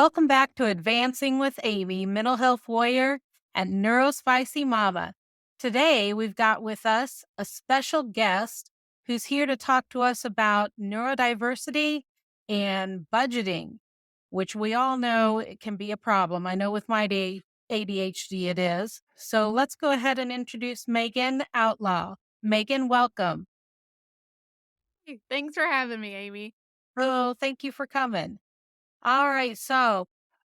Welcome back to Advancing with Amy, Mental Health Warrior and Neurospicy Mama. Today, we've got with us a special guest who's here to talk to us about neurodiversity and budgeting, which we all know it can be a problem. I know with my ADHD it is. So let's go ahead and introduce Magan Outlaw. Megan, welcome. Hey, thanks for having me, Amy. Oh, thank you for coming. All right. So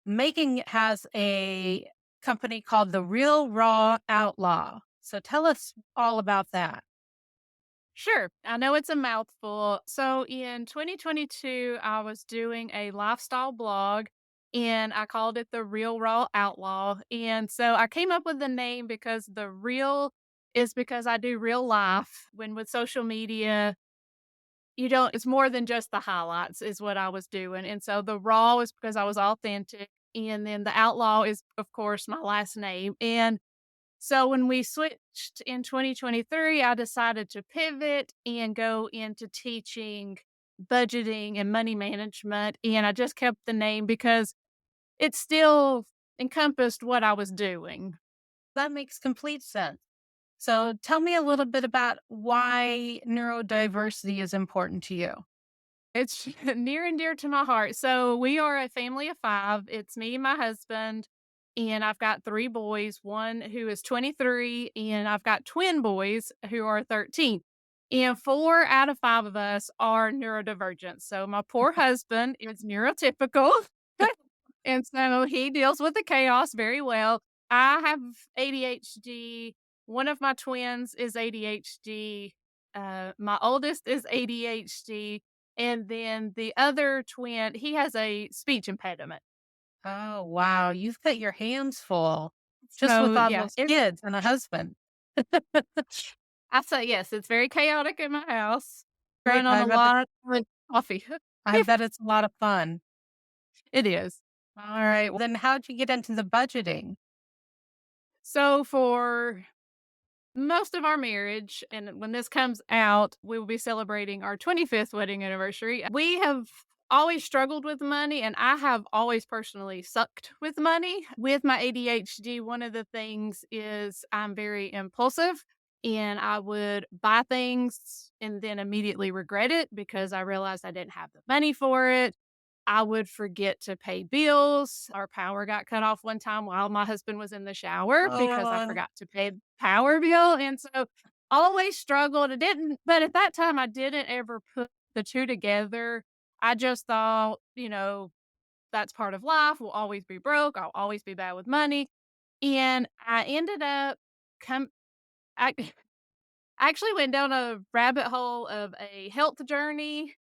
Making has a company called the Real Raw Outlaw. So tell us all about that. Sure, I know it's a mouthful. So in 2022, I was doing a lifestyle blog and I called it the Real Raw Outlaw. And so I came up with the name because the real is because I do real life. When with social media, it's more than just the highlights, is what I was doing. And so the raw is because I was authentic. And then the outlaw is, of course, my last name. And so when we switched in 2023, I decided to pivot and go into teaching budgeting and money management. And I just kept the name because it still encompassed what I was doing. That makes complete sense. So tell me a little bit about why neurodiversity is important to you. It's near and dear to my heart. So we are a family of five. It's me and my husband, and I've got three boys, one who is 23, and I've got twin boys who are 13. And four out of five of us are neurodivergent. So my poor husband is neurotypical. And so he deals with the chaos very well. I have ADHD. One of my twins is ADHD. My oldest is ADHD. And then the other twin, he has a speech impediment. Oh, wow. You've got your hands full just with So, all yeah, those kids and a husband. I say yes, it's very chaotic in my house. Great. Run on a lot of coffee. I bet it's a lot of fun. It is. All right. Well, then how'd you get into the budgeting? So for most of our marriage, and when this comes out, we will be celebrating our 25th wedding anniversary. We have always struggled with money, and I have always personally sucked with money. With my ADHD, one of the things is I'm very impulsive and I would buy things and then immediately regret it because I realized I didn't have the money for it. I would forget to pay bills. Our power got cut off one time while my husband was in the shower because I Uh, forgot to pay the power bill, and so always struggled. I didn't but at that time, I didn't ever put the 2 together. I just thought, that's part of life. We'll always be broke. I'll always be bad with money, and I ended up come I I actually went down a rabbit hole of a health journey,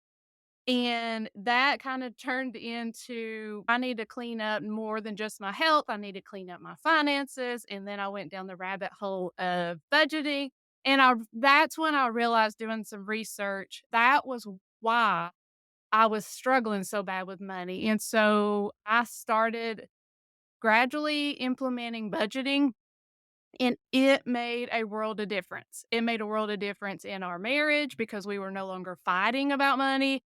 and that kind of turned into, I need to clean up more than just my health. I need to clean up my finances. And then I went down the rabbit hole of budgeting. And that's when I realized, doing some research, that was why I was struggling so bad with money. And so I started gradually implementing budgeting, and it made a world of difference. It made a world of difference in our marriage because we were no longer fighting about money.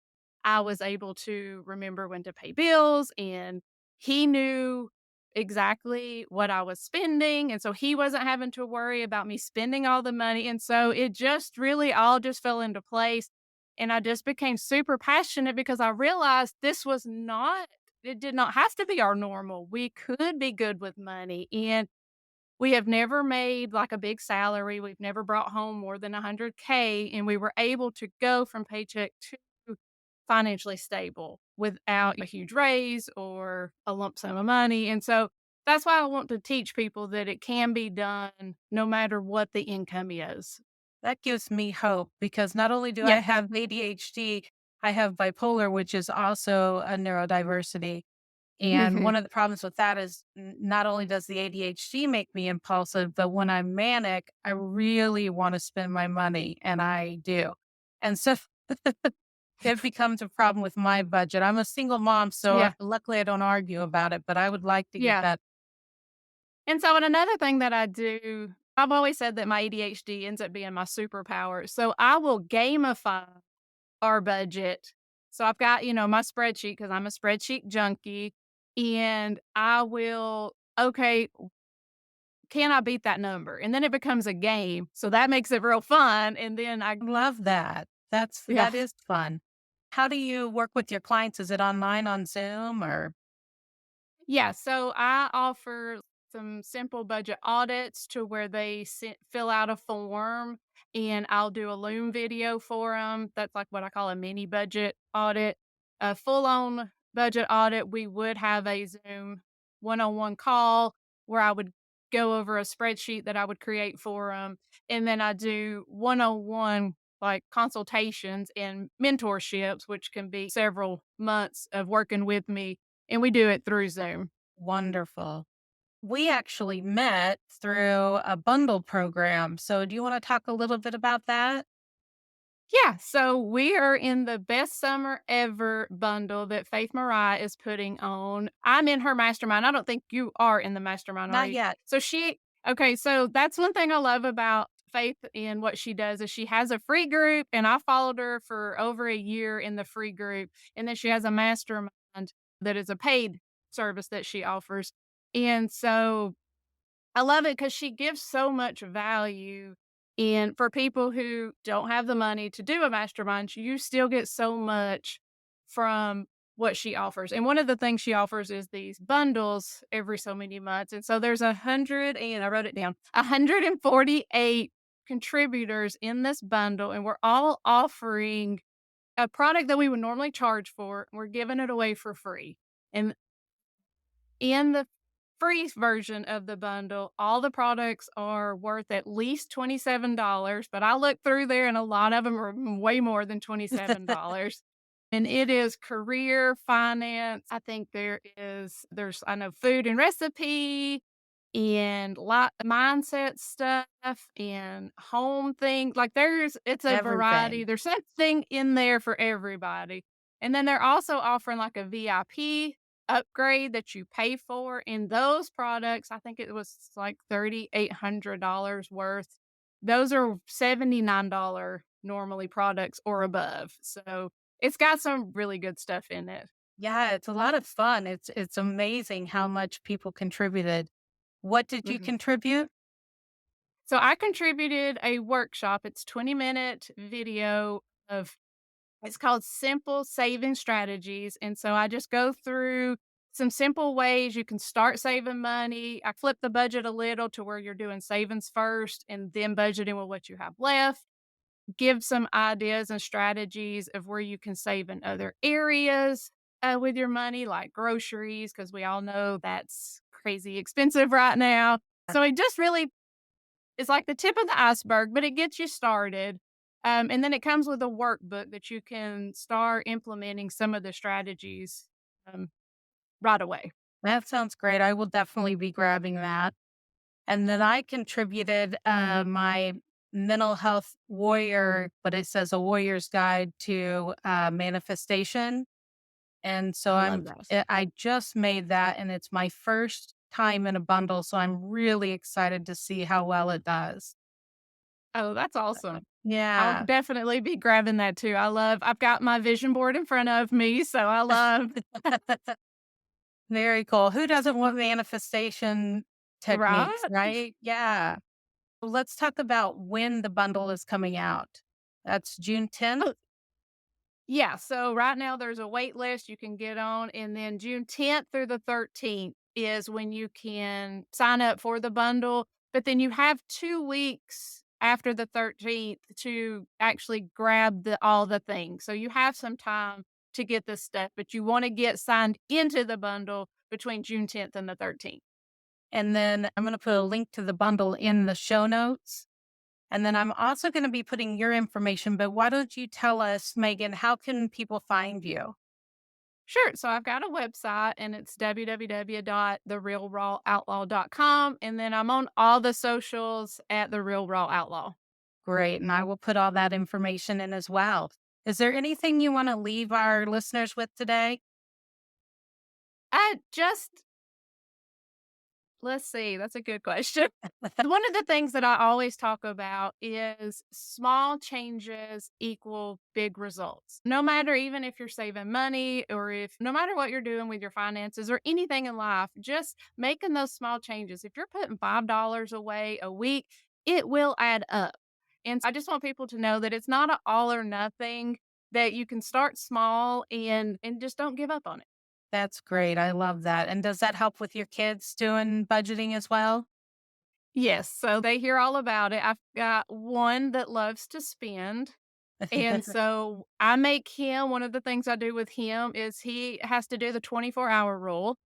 I was able to remember when to pay bills, and he knew exactly what I was spending, and so he wasn't having to worry about me spending all the money, and so it just really all just fell into place, and I just became super passionate because I realized this was not it did not have to be our normal. We could be good with money, and we have never made, like, a big salary. We've never brought home more than 100K, and we were able to go from paycheck to financially stable without a huge raise or a lump sum of money, and so that's why I want to teach people that it can be done no matter what the income is. that gives me hope because not only do I Yeah. have ADHD, I have bipolar, which is also a neurodiversity. And Mhm. one of the problems with that is not only does the ADHD make me impulsive, but when I'm manic, I really want to spend my money, and I do. And so it becomes a problem with my budget. I'm a single mom, so Yeah. luckily I don't argue about it, but I would like to get Yeah. that. And so, and another thing that I do, I've always said that my ADHD ends up being my superpower, so I will gamify our budget. So I've got, my spreadsheet because 'cause I'm a spreadsheet junkie, and I will, okay, can I beat that number? And then it becomes a game. So that makes it real fun. And then Love that. yeah. That is fun. How do you work with your clients? Is it online on Zoom or Yeah, so I offer some simple budget audits to where they fill out a form and I'll do a Loom video for them. That's like what I call a mini budget audit. A full on budget audit, we would have a Zoom one on one call where I would go over a spreadsheet that I would create for them. And then I do one on one like consultations and mentorships, which can be several months of working with me, and we do it through Zoom. wonderful? We actually met through a bundle program. So do you want to talk a little bit about that? Yeah, so we are in the best summer ever bundle that Faith Mariah is putting on. I'm in her mastermind. I don't think you are in the mastermind, are Not you? yet. So she okay, so that's one thing I love about Faith and what she does is she has a free group and I followed her for over a year in the free group. And then she has a mastermind that is a paid service that she offers. And so I love it because she gives so much value, and for people who don't have the money to do a mastermind, you still get so much from what she offers, and one of the things she offers is these bundles every so many months, and so there's 100 and I wrote it down, 148 contributors in this bundle, and we're all offering a product that we would normally charge for, we're giving it away for free, and in the free version of the bundle, all the products are worth at least $27, but I looked through there and a lot of them are way more than $27. And it is career, finance. I think there's I know food and recipe and lot mindset stuff and home things. Like it's a variety. Everything. There's something in there for everybody. And then they're also offering like a VIP upgrade that you pay for. In those products, I think it was like $3,800 worth. Those are $79 normally products or above. So it's got some really good stuff in it. Yeah, it's a lot of fun. It's amazing how much people contributed. What did you Mhm. contribute? So I contributed a workshop. It's 20-minute video of it's called Simple Saving Strategies. And so I just go through some simple ways you can start saving money. I flip the budget a little to where you're doing savings first and then budgeting with what you have left. Give some ideas and strategies of where you can save in other areas with your money, like groceries, because we all know that's crazy expensive right now. So it just really is like the tip of the iceberg, but it gets you started. And then it comes with a workbook that you can start implementing some of the strategies um, right away. That sounds great. I will definitely be grabbing that. And then I contributed my mental health warrior, but it says a warrior's guide to manifestation. And so I love that. I just made that and it's my first time in a bundle. So I'm really excited to see how well it does. Oh, that's awesome. I'll Yeah. definitely be grabbing that too. I've got my vision board in front of me, so I love Very cool. Who doesn't want manifestation techniques, right? right? Yeah. Let's talk about when the bundle is coming out. That's June 10th. Oh, yeah, so right now there's a wait list you can get on, and then June 10th through the 13th is when you can sign up for the bundle, but then you have 2 weeks after the 13th to actually grab all the things. So you have some time to get this stuff, but you wanna get signed into the bundle between June 10th and the 13th. And then I'm going to put a link to the bundle in the show notes. And then I'm also going to be putting your information, but why don't you tell us, Megan, how can people find you? Sure. So I've got a website and it's www.therealrawoutlaw.com. And then I'm on all the socials at The Real Raw Outlaw. Great. And I will put all that information in as well. Is there anything you want to leave our listeners with today? I just Let's see, that's a good question. One of the things that I always talk about is small changes equal big results. No matter even if you're saving money or if no matter what you're doing with your finances or anything in life, just making those small changes. If you're putting $5 away a week, it will add up. And I just want people to know that it's not an all or nothing, that you can start small and just don't give up on it. That's great. I love that. And does that help with your kids doing budgeting as well? Yes, so they hear all about it. I've got one that loves to spend. And so I make him one of the things I do with him is he has to do the 24-hour rule.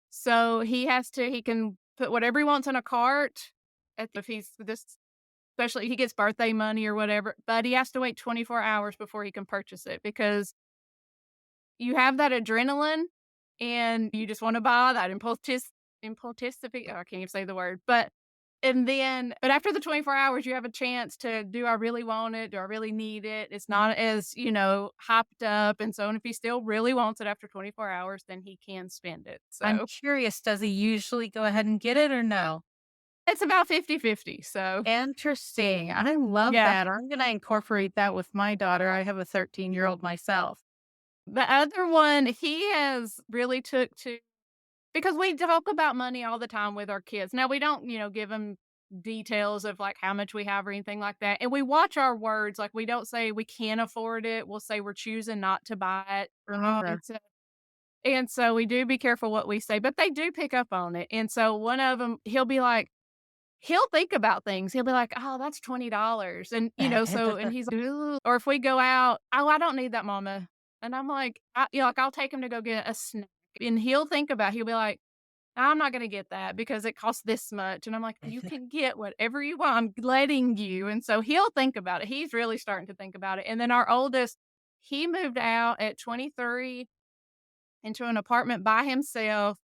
So he can put whatever he wants in a cart if he's this especially he gets birthday money or whatever, but he has to wait 24 hours before he can purchase it because you have that adrenaline and you just want to buy that impulsivity. Oh, I can't even say the word, but after the 24 hours, you have a chance to, do I really want it? Do I really need it? It's not as, hyped up. And so, and if he still really wants it after 24 hours, then he can spend it. I'm So curious, does he usually go ahead and get it or no? it's about 50-50. So Interesting. I love yeah. that. I'm going to incorporate that with my daughter. I have a 13-year-old myself. The other one, he has really took to, because we talk about money all the time with our kids. Now we don't, give them details of like how much we have or anything like that. And we watch our words. Like we don't say we can't afford it. We'll say we're choosing not to buy it. Oh, And so we do be careful what we say, but they do pick up on it. And so one of them, he'll think about things. He'll be like, "Oh, that's $20." And, and he's like, "Ooh," or if we go out, "Oh, I don't need that, mama." And I'm like, I'll take him to go get a snack and he'll be like, "I'm not going to get that because it costs this much." And I'm like, "You can get whatever you want. I'm letting you." And so he'll think about it. He's really starting to think about it. And then our oldest, he moved out at 23 into an apartment by himself.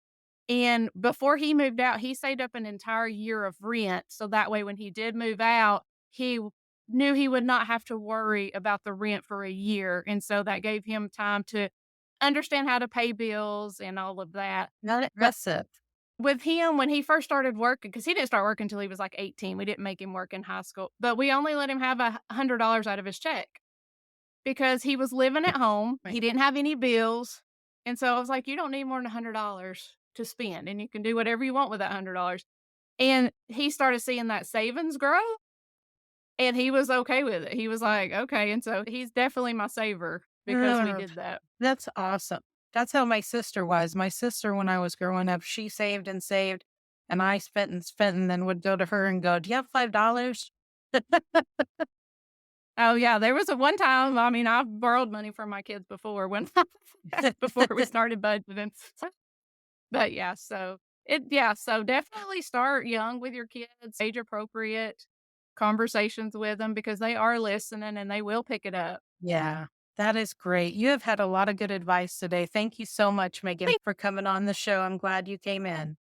And before he moved out, he saved up an entire year of rent. So that way, when he did move out, knew he would not have to worry about the rent for a year. And so that gave him time to understand how to pay bills and all of that. not But impressive. with him, when he first started working, because he didn't start working until he was like 18, we didn't make him work in high school, but we only let him have $100 out of his check because he was living at home. He didn't have any bills. And so I was like, "You don't need more than $100 to spend, and you can do whatever you want with that $100." And he started seeing that savings grow, and he was okay with it. He was like, "Okay." And so he's definitely my saver because we Oh, did that. that's awesome. That's how my sister was. My sister, when I was growing up, she saved and saved, and I spent and spent, and then would go to her and go, "Do you have $5?" Oh, yeah, there was a one time, I mean, I've borrowed money from my kids before when before we started budgeting. But so definitely start young with your kids, age appropriate conversations with them because they are listening and they will pick it up. Yeah, that is great. You have had a lot of good advice today. Thank you so much, Megan, Thank for coming on the show. I'm glad you came in.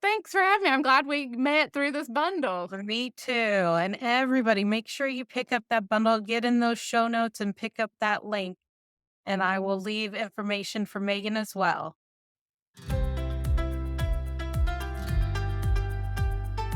Thanks for having me. I'm glad we met through this bundle. Me too. And everybody, make sure you pick up that bundle, get in those show notes and pick up that link. And I will leave information for Megan as well.